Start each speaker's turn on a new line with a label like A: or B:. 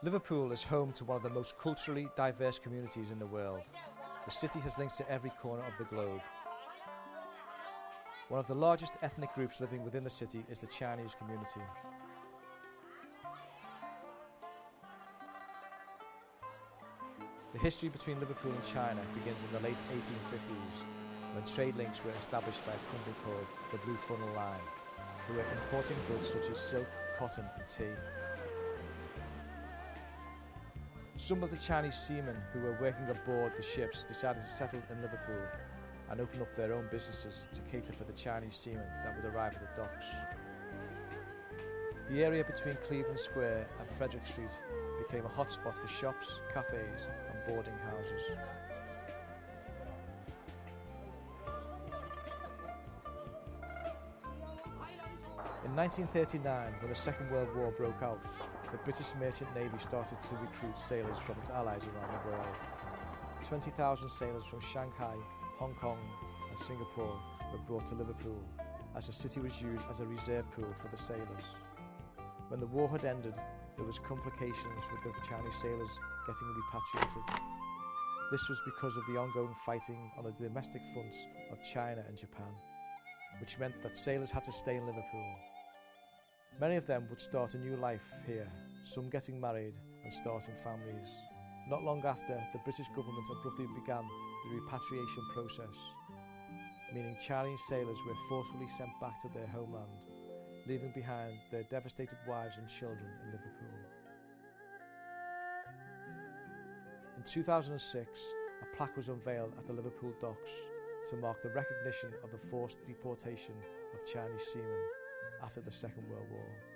A: Liverpool is home to one of the most culturally diverse communities in the world. The city has links to every corner of the globe. One of the largest ethnic groups living within the city is the Chinese community. The history between Liverpool and China begins in the late 1850s, when trade links were established by a company called the Blue Funnel Line, who were importing goods such as silk, cotton and tea. Some of the Chinese seamen who were working aboard the ships decided to settle in Liverpool and open up their own businesses to cater for the Chinese seamen that would arrive at the docks. The area between Cleveland Square and Frederick Street became a hotspot for shops, cafes and boarding houses. In 1939, when the Second World War broke out, the British Merchant Navy started to recruit sailors from its allies around the world. 20,000 sailors from Shanghai, Hong Kong and Singapore were brought to Liverpool, as the city was used as a reserve pool for the sailors. When the war had ended, there was complications with the Chinese sailors getting repatriated. This was because of the ongoing fighting on the domestic fronts of China and Japan, which meant that sailors had to stay in Liverpool. Many of them would start a new life here, some getting married and starting families. Not long after, the British government abruptly began the repatriation process, meaning Chinese sailors were forcefully sent back to their homeland, leaving behind their devastated wives and children in Liverpool. In 2006, a plaque was unveiled at the Liverpool docks to mark the recognition of the forced deportation of Chinese seamen after the Second World War.